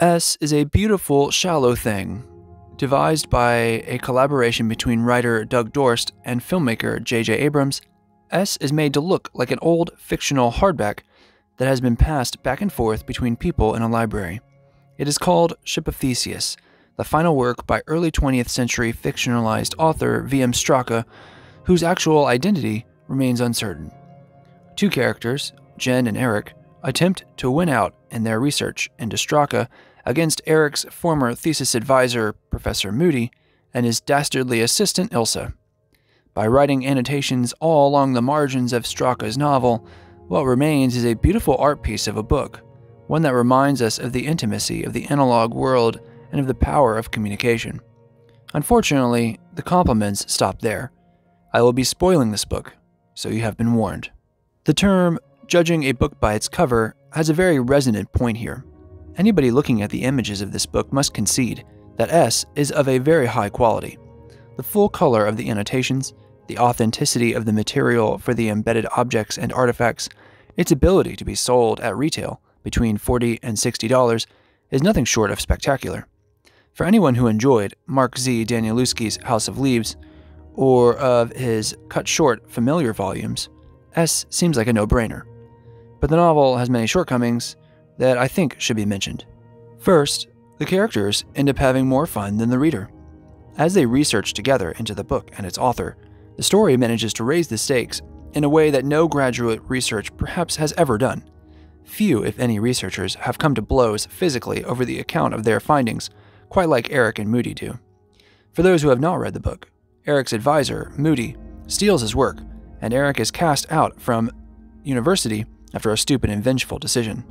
S is a beautiful, shallow thing. Devised by a collaboration between writer Doug Dorst and filmmaker J.J. Abrams, S is made to look like an old fictional hardback that has been passed back and forth between people in a library. It is called Ship of Theseus, the final work by early 20th century fictionalized author V.M. Straka, whose actual identity remains uncertain. Two characters, Jen and Eric, attempt to win out in their research into Straka against Eric's former thesis advisor, Professor Moody, and his dastardly assistant, Ilsa. By writing annotations all along the margins of Straka's novel, what remains is a beautiful art piece of a book, one that reminds us of the intimacy of the analog world and of the power of communication. Unfortunately, the compliments stop there. I will be spoiling this book, so you have been warned. The term, judging a book by its cover, has a very resonant point here. Anybody looking at the images of this book must concede that S is of a very high quality. The full color of the annotations, the authenticity of the material for the embedded objects and artifacts, its ability to be sold at retail between $40 and $60 is nothing short of spectacular. For anyone who enjoyed Mark Z. Danielewski's House of Leaves, or of his cut short familiar volumes, S seems like a no-brainer. But the novel has many shortcomings that I think should be mentioned. First, the characters end up having more fun than the reader. As they research together into the book and its author, the story manages to raise the stakes in a way that no graduate research perhaps has ever done. Few, if any, researchers have come to blows physically over the account of their findings, quite like Eric and Moody do. For those who have not read the book, Eric's advisor, Moody, steals his work, and Eric is cast out from university after a stupid and vengeful decision.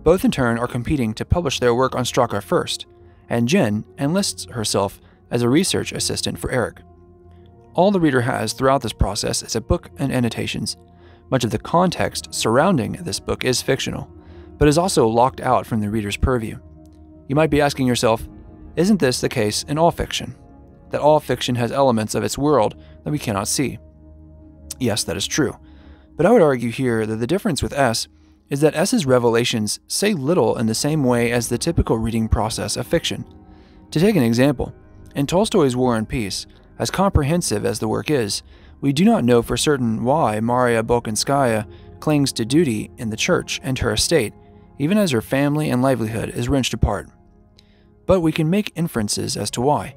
Both in turn are competing to publish their work on Straka first, and Jen enlists herself as a research assistant for Eric. All the reader has throughout this process is a book and annotations. Much of the context surrounding this book is fictional, but is also locked out from the reader's purview. You might be asking yourself, isn't this the case in all fiction? That all fiction has elements of its world that we cannot see? Yes, that is true. But I would argue here that the difference with S is that S's revelations say little in the same way as the typical reading process of fiction. To take an example, in Tolstoy's War and Peace, as comprehensive as the work is, we do not know for certain why Maria Bolkonskaya clings to duty in the church and her estate, even as her family and livelihood is wrenched apart. But we can make inferences as to why,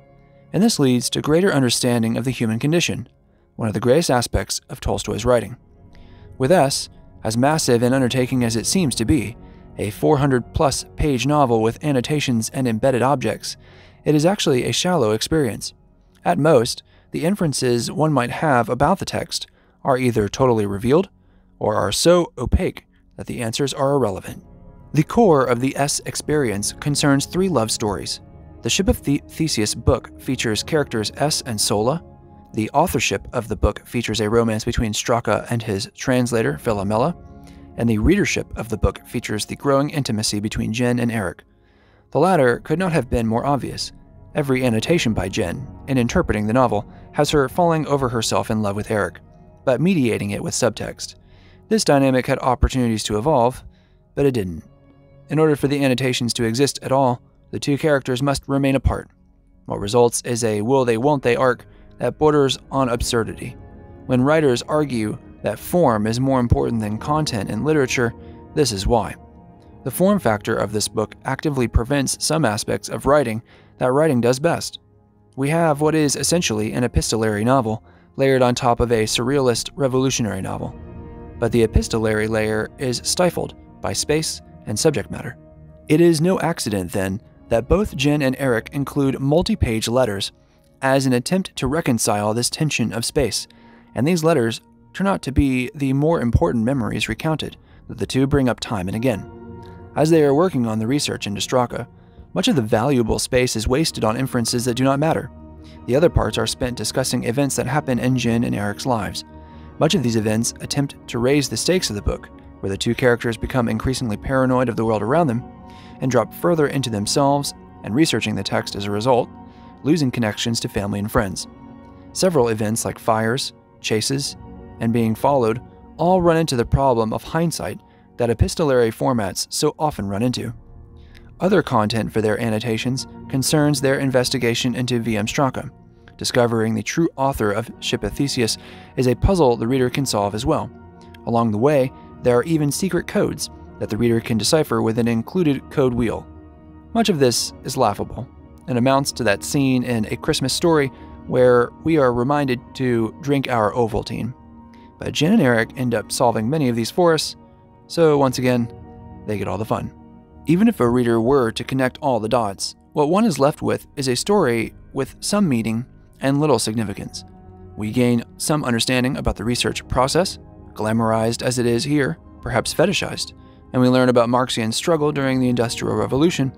and this leads to greater understanding of the human condition, one of the greatest aspects of Tolstoy's writing. With S, as massive an undertaking as it seems to be, a 400-plus page novel with annotations and embedded objects, it is actually a shallow experience. At most, the inferences one might have about the text are either totally revealed or are so opaque that the answers are irrelevant. The core of the S experience concerns three love stories. The Ship of Theseus book features characters S and Sola. The authorship of the book features a romance between Straka and his translator, Philomela, and the readership of the book features the growing intimacy between Jen and Eric. The latter could not have been more obvious. Every annotation by Jen, in interpreting the novel, has her falling over herself in love with Eric, but mediating it with subtext. This dynamic had opportunities to evolve, but it didn't. In order for the annotations to exist at all, the two characters must remain apart. What results is a will-they-won't-they arc that borders on absurdity. When writers argue that form is more important than content in literature, this is why. The form factor of this book actively prevents some aspects of writing that writing does best. We have what is essentially an epistolary novel layered on top of a surrealist revolutionary novel. But the epistolary layer is stifled by space and subject matter. It is no accident, then, that both Jen and Eric include multi-page letters as an attempt to reconcile this tension of space, and these letters turn out to be the more important memories recounted that the two bring up time and again. As they are working on the research into Straka, much of the valuable space is wasted on inferences that do not matter. The other parts are spent discussing events that happen in Jen and Eric's lives. Much of these events attempt to raise the stakes of the book, where the two characters become increasingly paranoid of the world around them, and drop further into themselves and researching the text as a result, losing connections to family and friends. Several events like fires, chases, and being followed all run into the problem of hindsight that epistolary formats so often run into. Other content for their annotations concerns their investigation into VM Straka. Discovering the true author of Ship of Theseus is a puzzle the reader can solve as well. Along the way, there are even secret codes that the reader can decipher with an included code wheel. Much of this is laughable and amounts to that scene in A Christmas Story where we are reminded to drink our Ovaltine. But Jen and Eric end up solving many of these for us, so once again, they get all the fun. Even if a reader were to connect all the dots, what one is left with is a story with some meaning and little significance. We gain some understanding about the research process, glamorized as it is here, perhaps fetishized, and we learn about Marxian struggle during the Industrial Revolution,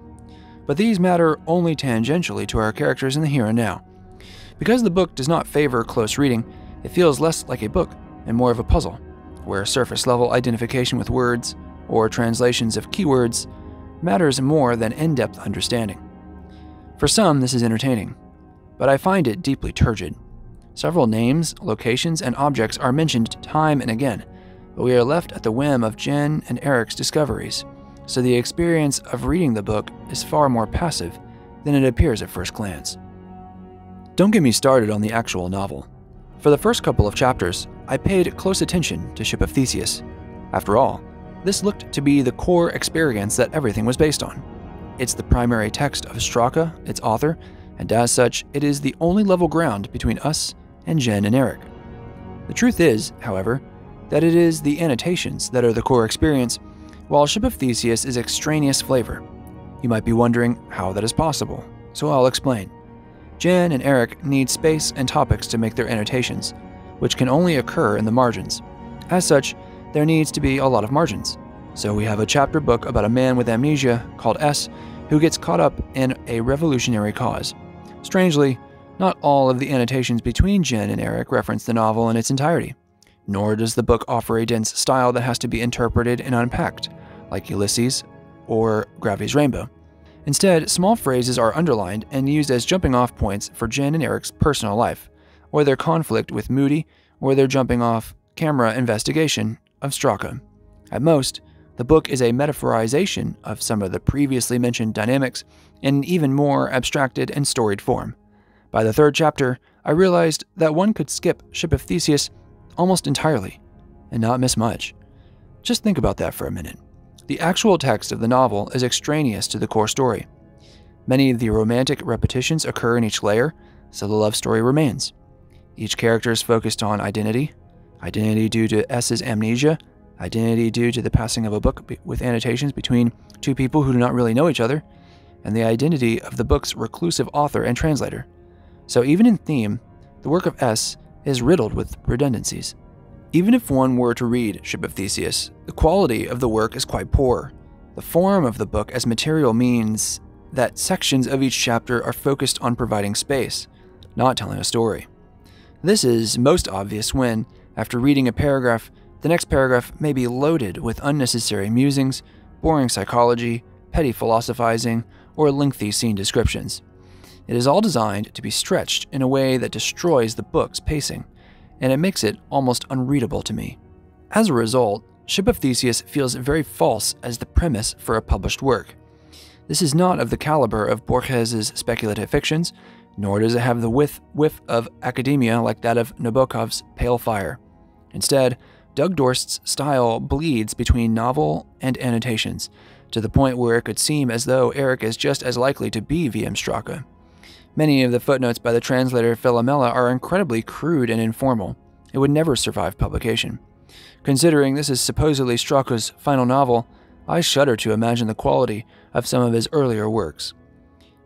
but these matter only tangentially to our characters in the here and now. Because the book does not favor close reading, it feels less like a book and more of a puzzle, where surface-level identification with words or translations of keywords matters more than in-depth understanding. For some, this is entertaining, but I find it deeply turgid. Several names, locations, and objects are mentioned time and again, but we are left at the whim of Jen and Eric's discoveries, so the experience of reading the book is far more passive than it appears at first glance. Don't get me started on the actual novel. For the first couple of chapters, I paid close attention to Ship of Theseus. After all, this looked to be the core experience that everything was based on. It's the primary text of Straka, its author, and as such, it is the only level ground between us and Jen and Eric. The truth is, however, that it is the annotations that are the core experience, while Ship of Theseus is extraneous flavor. You might be wondering how that is possible, so I'll explain. Jen and Eric need space and topics to make their annotations, which can only occur in the margins. As such, there needs to be a lot of margins. So we have a chapter book about a man with amnesia called S who gets caught up in a revolutionary cause. Strangely, not all of the annotations between Jen and Eric reference the novel in its entirety, nor does the book offer a dense style that has to be interpreted and unpacked, like Ulysses or Gravity's Rainbow. Instead, small phrases are underlined and used as jumping-off points for Jen and Eric's personal life, or their conflict with Moody, or their jumping-off camera investigation of Straka. At most, the book is a metaphorization of some of the previously mentioned dynamics in an even more abstracted and storied form. By the third chapter, I realized that one could skip Ship of Theseus almost entirely and not miss much. Just think about that for a minute. The actual text of the novel is extraneous to the core story. Many of the romantic repetitions occur in each layer, so the love story remains. Each character is focused on identity due to S's amnesia, identity due to the passing of a book with annotations between two people who do not really know each other, and the identity of the book's reclusive author and translator. So even in theme, the work of S is riddled with redundancies. Even if one were to read Ship of Theseus, the quality of the work is quite poor. The form of the book as material means that sections of each chapter are focused on providing space, not telling a story. This is most obvious when, after reading a paragraph, the next paragraph may be loaded with unnecessary musings, boring psychology, petty philosophizing, or lengthy scene descriptions. It is all designed to be stretched in a way that destroys the book's pacing, and it makes it almost unreadable to me. As a result, Ship of Theseus feels very false as the premise for a published work. This is not of the caliber of Borges's speculative fictions, nor does it have the whiff of academia like that of Nabokov's Pale Fire. Instead, Doug Dorst's style bleeds between novel and annotations, to the point where it could seem as though Eric is just as likely to be VM Straka. Many of the footnotes by the translator Philomela are incredibly crude and informal. It would never survive publication. Considering this is supposedly Straka's final novel, I shudder to imagine the quality of some of his earlier works.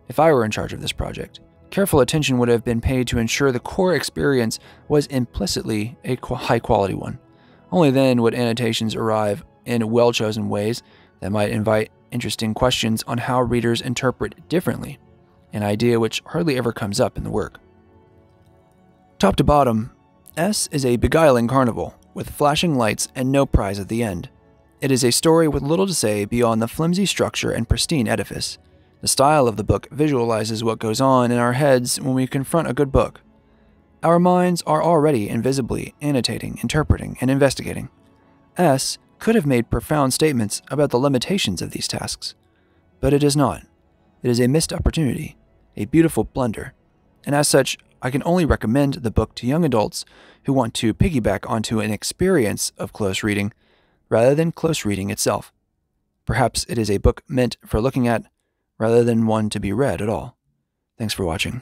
If I were in charge of this project, careful attention would have been paid to ensure the core experience was implicitly a high-quality one. Only then would annotations arrive in well-chosen ways that might invite interesting questions on how readers interpret differently, an idea which hardly ever comes up in the work. Top to bottom, S is a beguiling carnival, with flashing lights and no prize at the end. It is a story with little to say beyond the flimsy structure and pristine edifice. The style of the book visualizes what goes on in our heads when we confront a good book. Our minds are already invisibly annotating, interpreting, and investigating. S could have made profound statements about the limitations of these tasks, But it is not. It is a missed opportunity, a beautiful blunder, and as such, I can only recommend the book to young adults who want to piggyback onto an experience of close reading rather than close reading itself. Perhaps it is a book meant for looking at rather than one to be read at all. Thanks for watching.